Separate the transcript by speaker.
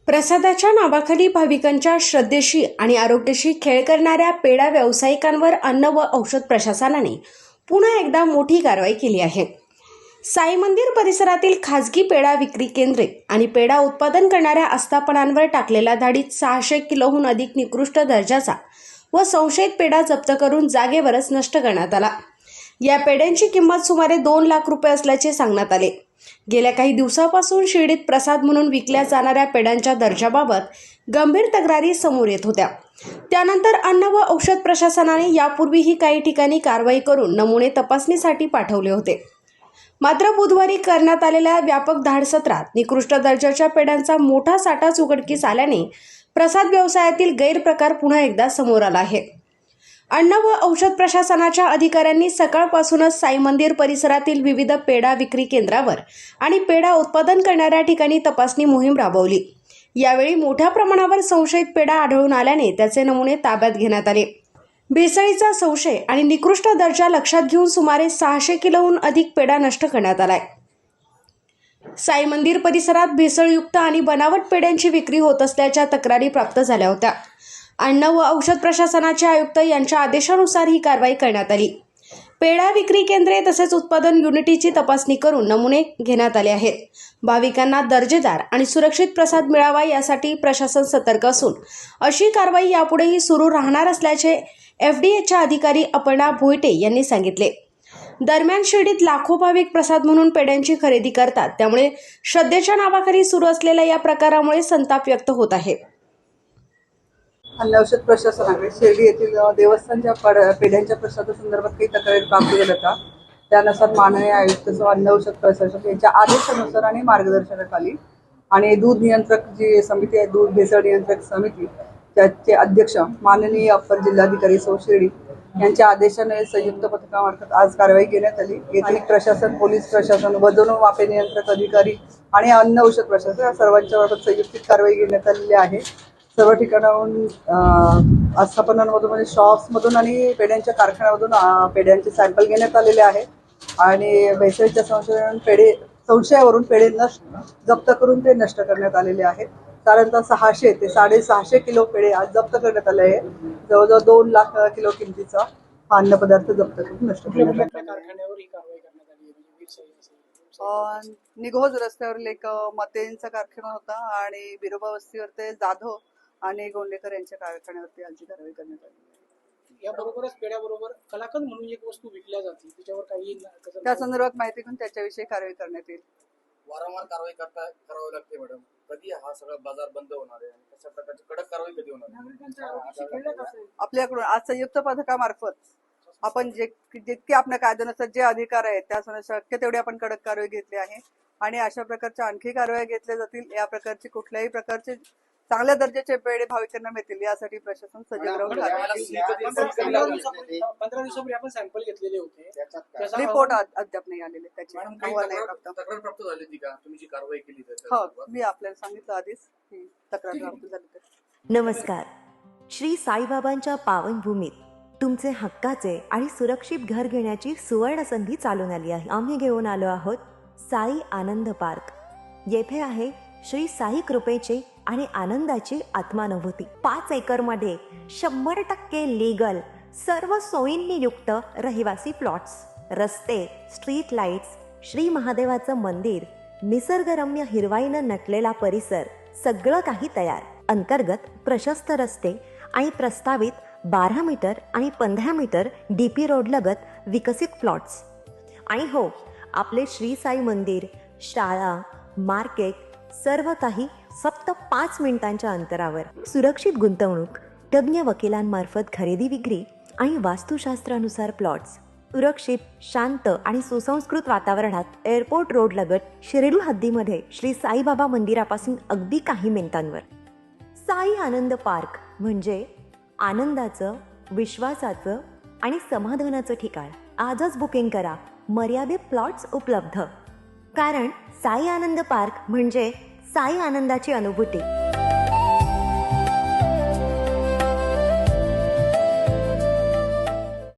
Speaker 1: प्रसादाच्या नावाखाली भाविकांच्या श्रद्धेशी आणि आरोग्याशी खेळ करणाऱ्या पेढा व्यावसायिकांवर अन्न व औषध प्रशासनाने पुन्हा एकदा मोठी कारवाई केली आहे. साई मंदिर परिसरातील खाजगी पेढा विक्री केंद्रे आणि पेढा उत्पादन करणाऱ्या आस्थापनांवर टाकलेल्या धाडीत 600 किलोहून अधिक निकृष्ट दर्जाचा व संशयित पेढा जप्त करून जागेवरच नष्ट करण्यात आला. या पेढ्यांची किंमत सुमारे 2 लाख रुपये असल्याचे सांगण्यात आले. गेल्या काही दिवसापासून शिर्डीत प्रसाद म्हणून विकल्या जाणाऱ्या पेढ्यांच्या दर्जाबाबत गंभीर तक्रारी समोर येत होत्या. त्यानंतर अन्न व औषध प्रशासनाने यापूर्वीही काही ठिकाणी कारवाई करून नमुने तपासणीसाठी पाठवले होते. मात्र बुधवारी करण्यात आलेल्या व्यापक धाड सत्रात निकृष्ट दर्जाच्या पेढ्यांचा मोठा साठाच उघडकीस आल्याने प्रसाद व्यवसायातील गैरप्रकार पुन्हा एकदा समोर आला आहे. अन्न व औषध प्रशासनाच्या अधिकाऱ्यांनी सकाळपासूनच साई मंदिर परिसरातील विविध पेढा विक्री केंद्रावर आणि पेढा उत्पादन करणाऱ्या ठिकाणी तपासणी मोहीम राबवली. यावेळी मोठ्या प्रमाणावर संशयित पेढा आढळून आल्याने त्याचे नमुने ताब्यात घेण्यात आले. भेसळीचा संशय आणि निकृष्ट दर्जा लक्षात घेऊन सुमारे 600 किलोहून अधिक पेढा नष्ट करण्यात आलाय. साई मंदिर परिसरात भेसळयुक्त आणि बनावट पेढ्यांची विक्री होत असल्याच्या तक्रारी प्राप्त झाल्या होत्या. अन्न व औषध प्रशासनाचे आयुक्त यांच्या आदेशानुसार ही कारवाई करण्यात आली. पेढा विक्री केंद्रे तसेच उत्पादन युनिटची तपासणी करून नमुने घेण्यात आले आहेत. भाविकांना दर्जेदार आणि सुरक्षित प्रसाद मिळावा यासाठी प्रशासन सतर्क असून अशी कारवाई यापुढेही सुरू राहणार असल्याचे FDAच्या अधिकारी अपर्णा भोईटे यांनी सांगितले. दरम्यान शिर्डीत लाखो भाविक प्रसाद म्हणून पेढ्यांची खरेदी करतात, त्यामुळे श्रद्धेच्या नावाखाली सुरू असलेल्या या प्रकारामुळे संताप व्यक्त होत आहे.
Speaker 2: अन्न औषध प्रशासनाकडे शिर्डी येथील देवस्थानच्या पेढ्यांच्या प्रसादासंदर्भात काही तक्रारी प्राप्त झाल्या होत्या. त्यानुसार माननीय आयुक्त अन्न औषध प्रशासक यांच्या आदेशानुसार आणि मार्गदर्शनाखाली आणि दूध नियंत्रक जी समिती आहे, दूध भेसळ नियंत्रक समिती, त्याचे अध्यक्ष माननीय अप्पर जिल्हाधिकारी सौ शिर्डी यांच्या आदेशाने संयुक्त पथकामार्फत आज कारवाई घेण्यात आली. येथील प्रशासन, पोलीस प्रशासन, वजन व मापे नियंत्रक अधिकारी आणि अन्न औषध प्रशासन या सर्वांच्या बाबत संयुक्त कारवाई घेण्यात आलेली आहे. सर्व ठिकाणाहून आस्थापनांमधून म्हणजे शॉप्समधून आणि पेढ्यांच्या कारखान्यामधून पेढ्यांचे सॅम्पल घेण्यात आलेले आहे आणि भेसळीच्या संशयावरून पेढे जप्त करून ते नष्ट करण्यात आलेले आहेत. साधारणतः 600 ते 650 किलो पेढे आज जप्त करण्यात आले आहे. जवळजवळ 2 लाख किलो किमतीचा हा अन्नपदार्थ जप्त करून नष्ट करण्यात आला. निघोज रस्त्यावरील एक मतेंचा कारखाना होता आणि बिरोबा वस्तीवर ते जाधव आणि गोंडेकर यांच्या कारखान्यावरती आज कारवाई करण्यात आली.
Speaker 3: याबरोबरच पेढ्याबरोबर कलाकंद म्हणून एक वस्तू विकल्या जाते, त्याच्यावर काही
Speaker 2: त्या संदर्भात माहिती घेऊन त्याच्याविषयी कारवाई करण्यात येईल.
Speaker 4: वारंवार कारवाई करावी लागते मॅडम. कधी हा सगळा बाजार बंद होणार आहे आणि कशा प्रकारची कडक कारवाई कधी होणार?
Speaker 2: आपल्याकडून आज संयुक्त पथकामार्फत आपण जितके आपल्या कायद्यानुसार जे अधिकार आहेत त्यानुसार शक्य तेवढी आपण कडक कारवाई घेतली आहे आणि अशा प्रकारच्या आणखी कारवाई घेतल्या जातील. या प्रकारचे कुठल्याही प्रकारचे चांगल्या दर्जाचे पेढे भाविकांना मिळतील यासाठी प्रशासन सजग राहून
Speaker 3: 15 दिवसापूर्वी आपण सॅम्पल घेतलेले होते,
Speaker 2: रिपोर्ट अद्याप नाही आलेले. त्याची
Speaker 4: तक्रार प्राप्त झाली होती का? तुम्ही जी कारवाई केली?
Speaker 2: हो, मी आपल्याला सांगितलं आधीच की तक्रार प्राप्त झाली.
Speaker 5: नमस्कार. श्री साईबाबांच्या पावनभूमीत तुमचे हक्काचे आणि सुरक्षित घर घेण्याची सुवर्ण संधी चालून आली आहे. आम्ही घेऊन आलो आहोत साई आनंद पार्क. येथे आहे श्री साई कृपेची आणि आनंदाची आत्मानुभूती. 5 एकरमध्ये 100% लीगल, सर्व सोयींनी युक्त रहिवासी प्लॉट्स, रस्ते, स्ट्रीट लाईट्स, श्री महादेवाचं मंदिर, निसर्गरम्य हिरवाईनं नटलेला परिसर, सगळं काही तयार. अंतर्गत प्रशस्त रस्ते आणि प्रस्तावित 12 मीटर आणि 15 मीटर DP रोड लगत विकसित प्लॉट्स. आणि हो, आपले श्री साई मंदिर, शाळा, मार्केट सर्व काही फक्त 5 मिनिटांच्या अंतरावर. सुरक्षित गुंतवणूक, तज्ज्ञ वकिलांमार्फत खरेदी विक्री आणि वास्तुशास्त्रानुसार प्लॉट्स. सुरक्षित, शांत आणि सुसंस्कृत वातावरणात एअरपोर्ट रोड लगत शिर्डी हद्दीमध्ये श्री साईबाबा मंदिरापासून अगदी काही मिनिटांवर. साई आनंद पार्क म्हणजे आनंदाचं, विश्वासाचं आणि समाधानाचं ठिकाण. आजच बुकिंग करा. मर्यादित प्लॉट्स उपलब्ध. कारण साई आनंद पार्क म्हणजे साई आनंदाची अनुभूती.